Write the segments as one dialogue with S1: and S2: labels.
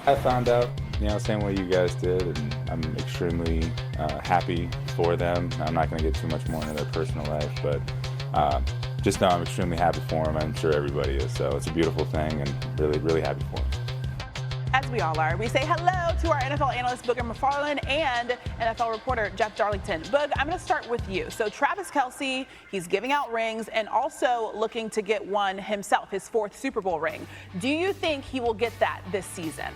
S1: I found out, same way you guys did, and I'm extremely happy for them. I'm not going to get too much more into their personal life, but just know I'm extremely happy for them. I'm sure everybody is, so it's a beautiful thing, and really, really happy for them.
S2: As we all are, we say hello to our NFL analyst, Booger McFarland, and NFL reporter, Jeff Darlington. Boog, I'm going to start with you. So Travis Kelce, he's giving out rings and also looking to get one himself, his 4th Super Bowl ring. Do you think he will get that this season?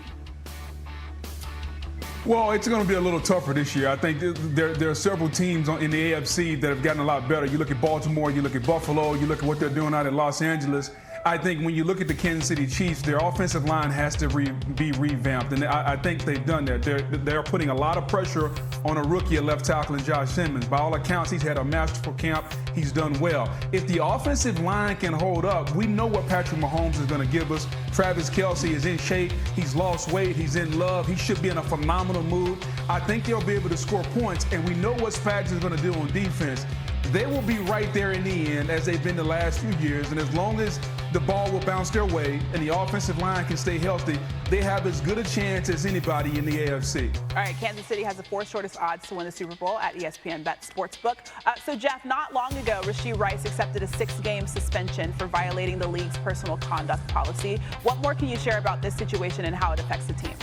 S3: Well, it's going to be a little tougher this year. I think there are several teams in the AFC that have gotten a lot better. You look at Baltimore, you look at Buffalo, you look at what they're doing out in Los Angeles. I think when you look at the Kansas City Chiefs, their offensive line has to be revamped, and I think they've done that. They're putting a lot of pressure on a rookie at left tackle in Josh Simmons. By all accounts, he's had a masterful camp. He's done well. If the offensive line can hold up, we know what Patrick Mahomes is going to give us. Travis Kelce is in shape. He's lost weight. He's in love. He should be in a phenomenal mood. I think they'll be able to score points, and we know what Spags is going to do on defense. They will be right there in the end, as they've been the last few years, and as long as the ball will bounce their way and the offensive line can stay healthy, they have as good a chance as anybody in the AFC.
S2: All right, Kansas City has the 4th shortest odds to win the Super Bowl at ESPN Bet Sportsbook. So, Jeff, not long ago, Rashee Rice accepted a 6-game suspension for violating the league's personal conduct policy. What more can you share about this situation and how it affects the team?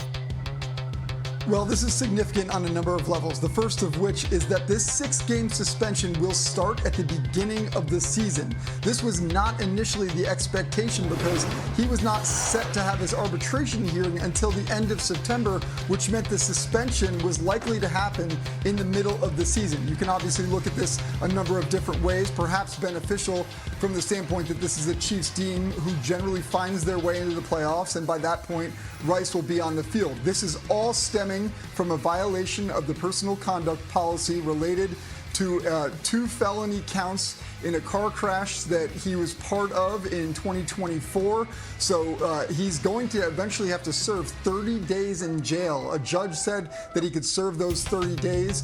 S4: Well, this is significant on a number of levels. The first of which is that this 6-game suspension will start at the beginning of the season. This was not initially the expectation because he was not set to have his arbitration hearing until the end of September, which meant the suspension was likely to happen in the middle of the season. You can obviously look at this a number of different ways, perhaps beneficial from the standpoint that this is a Chiefs team who generally finds their way into the playoffs, and by that point, Rice will be on the field. This is all stemming from a violation of the personal conduct policy related to 2 felony counts in a car crash that he was part of in 2024. So he's going to eventually have to serve 30 days in jail. A judge said that he could serve those 30 days,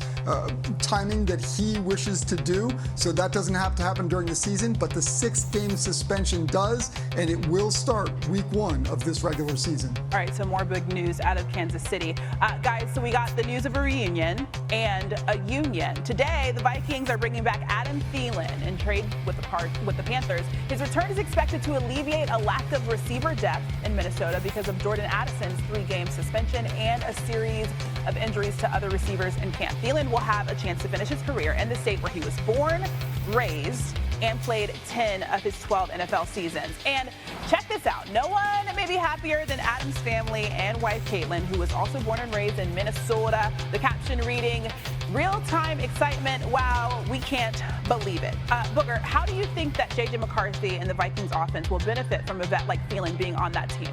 S4: timing that he wishes to do. So that doesn't have to happen during the season, but the 6-game suspension does, and it will start week 1 of this regular season.
S2: All right, so more big news out of Kansas City. Guys, so we got the news of a reunion and a union. Today, the Vikings are bringing back Adam Thielen in trade with the Panthers. His return is expected to alleviate a lack of receiver depth in Minnesota because of Jordan Addison's 3-game suspension and a series of injuries to other receivers in camp. Thielen will have a chance to finish his career in the state where he was born, raised, and played 10 of his 12 NFL seasons. And check this out. No one may be happier than Adam's family and wife, Caitlin, who was also born and raised in Minnesota. The caption reading, "Real-time excitement. Wow, we can't believe it." Booger, how do you think that J.J. McCarthy and the Vikings offense will benefit from a vet like Thielen being on that team?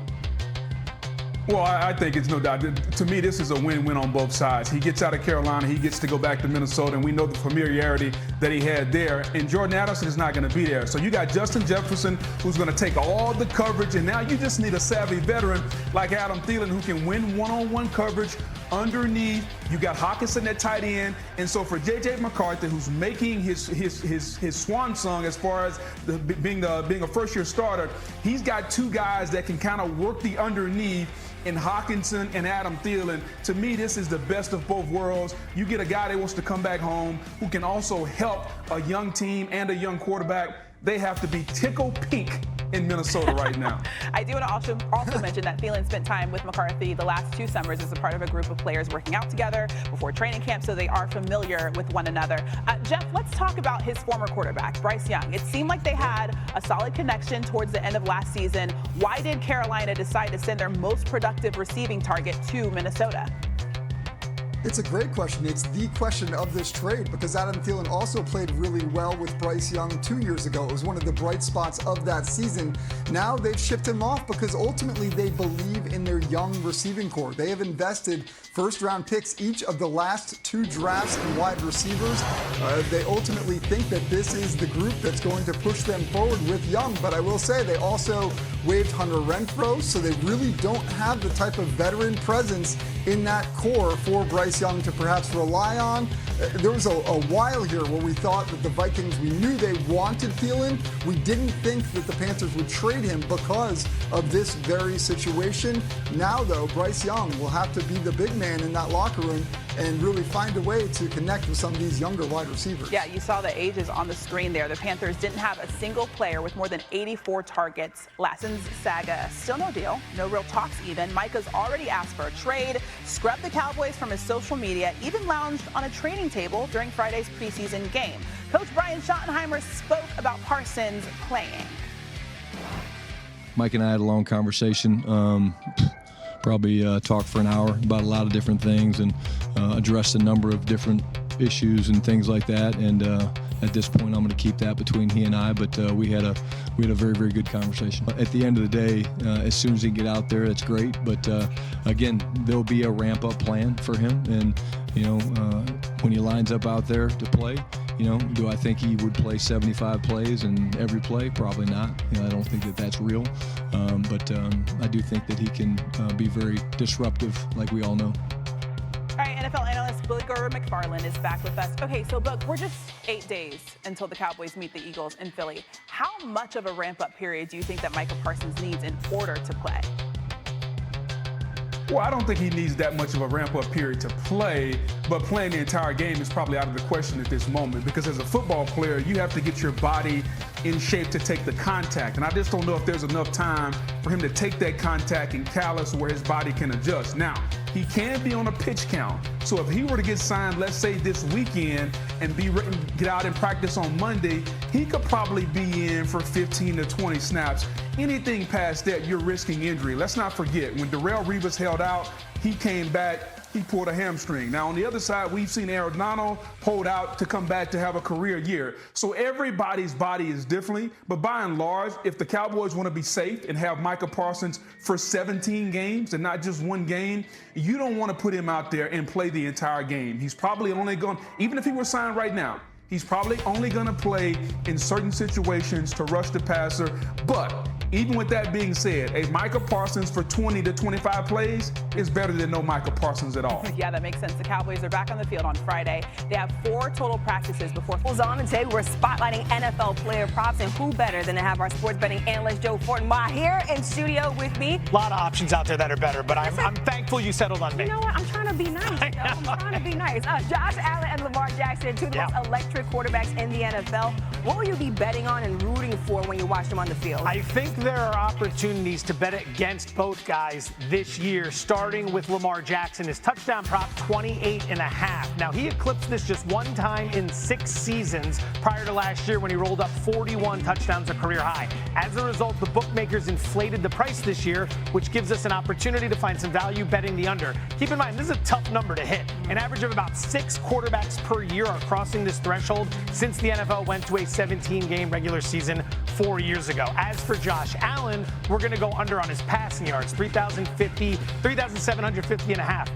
S3: Well, I think it's no doubt. To me, this is a win-win on both sides. He gets out of Carolina, he gets to go back to Minnesota, and we know the familiarity that he had there. And Jordan Addison is not going to be there. So you got Justin Jefferson, who's going to take all the coverage, and now you just need a savvy veteran like Adam Thielen who can win one-on-one coverage underneath. You got Hawkinson at tight end, and so for J.J. McCarthy, who's making his swan song as far as being a first-year starter, he's got 2 guys that can kind of work the underneath in Hawkinson and Adam Thielen. To me, this is the best of both worlds. You get a guy that wants to come back home who can also help a young team and a young quarterback. They have to be tickle pink in Minnesota right now.
S2: I do want to also mention that Thielen spent time with McCarthy the last 2 summers as a part of a group of players working out together before training camp, so they are familiar with one another. Jeff, let's talk about his former quarterback, Bryce Young. It seemed like they had a solid connection towards the end of last season. Why did Carolina decide to send their most productive receiving target to Minnesota?
S4: It's a great question. It's the question of this trade because Adam Thielen also played really well with Bryce Young 2 years ago. It was one of the bright spots of that season. Now they've shipped him off because ultimately they believe in their young receiving core. They have invested first-round picks each of the last 2 drafts in wide receivers. They ultimately think that this is the group that's going to push them forward with Young. But I will say they also waived Hunter Renfrow, so they really don't have the type of veteran presence in that core for Bryce Young to perhaps rely on. There was a while here where we thought that the Vikings, we knew they wanted Thielen. We didn't think that the Panthers would trade him because of this very situation. Now, though, Bryce Young will have to be the big man in that locker room and really find a way to connect with some of these younger wide receivers.
S2: Yeah, you saw the ages on the screen there. The Panthers didn't have a single player with more than 84 targets. Lassen's saga, still no deal, no real talks even. Micah's already asked for a trade, scrubbed the Cowboys from his social media, even lounged on a training table during Friday's preseason game. Coach Brian Schottenheimer spoke about Parsons playing.
S5: Mike and I had a long conversation. Probably talked for an hour about a lot of different things and addressed a number of different issues and things like that. And at this point, I'm going to keep that between he and I. But we had a very, very good conversation. At the end of the day, as soon as he get out there, it's great. But again, there'll be a ramp-up plan for him. And when he lines up out there to play, do I think he would play 75 plays in every play? Probably not. I don't think that that's real. But I do think that he can be very disruptive, like we all know.
S2: All right, NFL analyst Booger McFarland is back with us. Okay, so Boog, we're just 8 days until the Cowboys meet the Eagles in Philly. How much of a ramp-up period do you think that Micah Parsons needs in order to play?
S3: Well, I don't think he needs that much of a ramp-up period to play, but playing the entire game is probably out of the question at this moment because as a football player, you have to get your body in shape to take the contact. And I just don't know if there's enough time for him to take that contact and callus where his body can adjust. Now, he can be on a pitch count. So if he were to get signed, let's say this weekend, and get out and practice on Monday, he could probably be in for 15 to 20 snaps. Anything past that, you're risking injury. Let's not forget, when Darrelle Revis held out, he came back, he pulled a hamstring. Now, on the other side, we've seen Aaron Donald hold out to come back to have a career year. So everybody's body is differently, but by and large, if the Cowboys want to be safe and have Micah Parsons for 17 games and not just one game, you don't want to put him out there and play the entire game. He's probably only going, even if he were signed right now, he's probably only going to play in certain situations to rush the passer. But even with that being said, a Micah Parsons for 20 to 25 plays is better than no Micah Parsons at all.
S2: Yeah, that makes sense. The Cowboys are back on the field on Friday. They have 4 total practices before.
S6: On and today, we're spotlighting NFL player props, and who better than to have our sports betting analyst Joe Fortenbaugh here in studio with me.
S7: A lot of options out there that are better, but I'm thankful you settled on me.
S6: You know what? I'm trying to be nice. I'm trying to be nice. Josh Allen and Lamar Jackson, two of the most electric quarterbacks in the NFL. What will you be betting on and rooting for when you watch them on the field?
S7: I think there are opportunities to bet against both guys this year, starting with Lamar Jackson. His touchdown prop, 28.5. Now, he eclipsed this just one time in 6 seasons prior to last year when he rolled up 41 touchdowns, a career high. As a result, the bookmakers inflated the price this year, which gives us an opportunity to find some value betting the under. Keep in mind, this is a tough number to hit. An average of about 6 quarterbacks per year are crossing this threshold since the NFL went to a 17-game regular season 4 years ago. As for Josh Allen, we're going to go under on his passing yards, 3,750.5.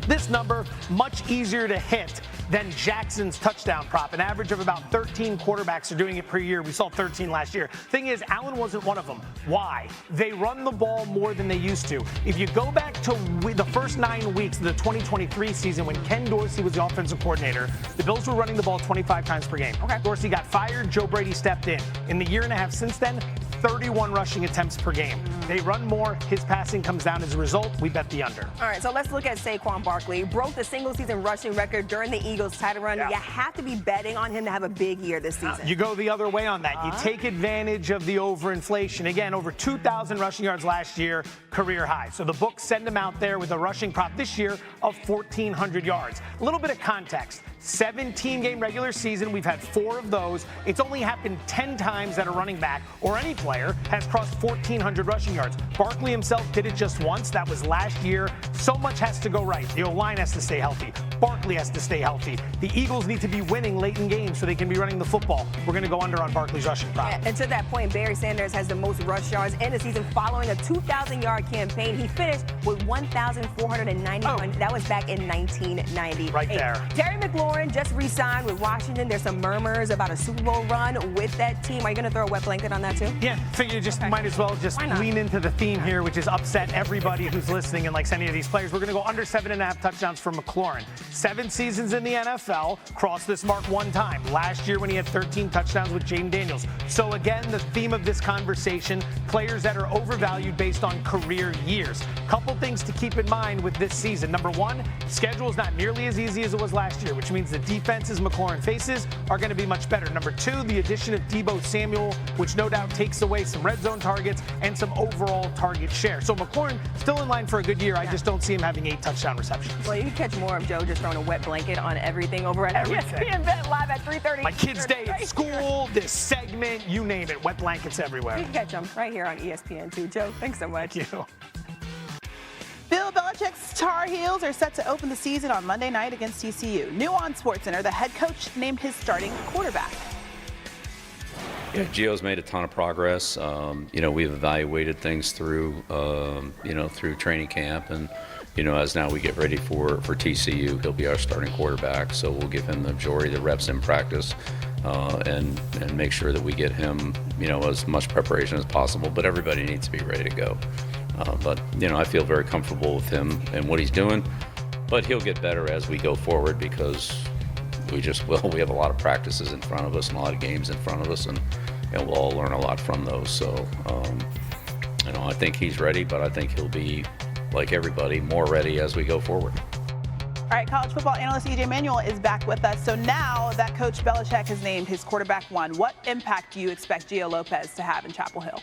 S7: This number, much easier to hit than Jackson's touchdown prop. An average of about 13 quarterbacks are doing it per year. We saw 13 last year. Thing is, Allen wasn't one of them. Why? They run the ball more than they used to. If you go back to the first 9 weeks of the 2023 season when Ken Dorsey was the offensive coordinator, the Bills were running the ball 25 times per game. Okay. Dorsey got fired. Joe Brady stepped in. In the year and a half since then, 31 rushing attempts per game. They run more. His passing comes down as a result. We bet the under.
S6: All right, so let's look at Saquon Barkley. He broke the single-season rushing record during the Eagles' title run. You have to be betting on him to have a big year this season.
S7: You go the other way on that. You take advantage of the overinflation. Again, over 2,000 rushing yards last year, career high. So the books send him out there with a rushing prop this year of 1,400 yards. A little bit of context. 17-game regular season, we've had 4 of those. It's only happened 10 times that a running back or any player has crossed 1,400 rushing yards. Barkley himself did it just once. That was last year. So much has to go right. The O-line has to stay healthy. Barkley has to stay healthy. The Eagles need to be winning late in games so they can be running the football. We're going to go under on Barkley's rushing prop.
S6: And to that point, Barry Sanders has the most rush yards in the season following a 2,000-yard campaign. He finished with 1,491. That was back in 1998.
S7: Right there.
S6: Terry McLaurin just re-signed with Washington. There's some murmurs about a Super Bowl run with that team. Are you going to throw a wet blanket on that too?
S7: Yeah, figure you just might as well just lean into the theme here, which is upset everybody who's listening and likes any of these players. We're going to go under 7.5 touchdowns for McLaurin. 7 seasons in the NFL, crossed this mark 1 time. Last year when he had 13 touchdowns with Jayden Daniels. So again, the theme of this conversation, players that are overvalued based on career years. Couple things to keep in mind with this season. Number 1, schedule is not nearly as easy as it was last year, which means the defenses McLaurin faces are going to be much better. Number 2, the addition of Deebo Samuel, which no doubt takes away some red zone targets and some overall target share. So McLaurin still in line for a good year. I just don't see him having 8 touchdown receptions.
S6: Well, you can catch more of Joe just throwing a wet blanket on everything over at ESPN Bet live at 3:30.
S7: My kids' day at school, this segment, you name it, wet blankets everywhere.
S6: You can catch them right here on ESPN too. Joe, thanks so much.
S7: Thank you.
S2: Bill Belichick's Tar Heels are set to open the season on Monday night against TCU. New on SportsCenter, the head coach named his starting quarterback.
S8: Yeah, Gio's made a ton of progress. We've evaluated things through, through training camp, and as now we get ready for TCU, he'll be our starting quarterback. So we'll give him the majority of the reps in practice, and make sure that we get him, as much preparation as possible. But everybody needs to be ready to go. I feel very comfortable with him and what he's doing. But he'll get better as we go forward because we just will. We have a lot of practices in front of us and a lot of games in front of us, and we'll all learn a lot from those. So, I think he's ready, but I think he'll be, like everybody, more ready as we go forward.
S2: All right, college football analyst E.J. Manuel is back with us. So now that Coach Belichick has named his quarterback 1, what impact do you expect Gio Lopez to have in Chapel Hill?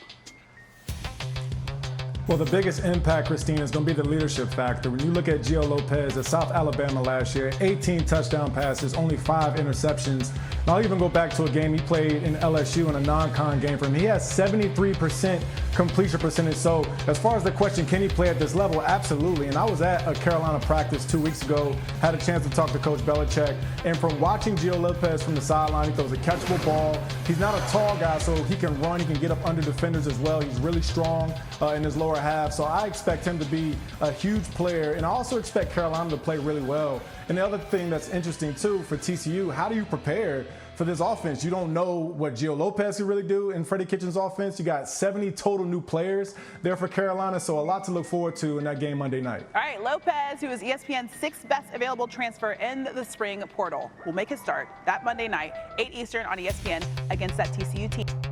S9: Well, the biggest impact, Christine, is going to be the leadership factor. When you look at Gio Lopez at South Alabama last year, 18 touchdown passes, only 5 interceptions. And I'll even go back to a game he played in LSU in a non-con game for him. He has 73% completion percentage. So as far as the question, can he play at this level? Absolutely. And I was at a Carolina practice 2 weeks ago, had a chance to talk to Coach Belichick. And from watching Gio Lopez from the sideline, he throws a catchable ball. He's not a tall guy, so he can run. He can get up under defenders as well. He's really strong in his lower half. So I expect him to be a huge player. And I also expect Carolina to play really well. And the other thing that's interesting, too, for TCU, how do you prepare for this offense? You don't know what Gio Lopez can really do in Freddie Kitchens' offense. You got 70 total new players there for Carolina, so a lot to look forward to in that game Monday night.
S2: All right, Lopez, who is ESPN's 6th best available transfer in the spring portal, will make his start that Monday night, 8 Eastern on ESPN against that TCU team.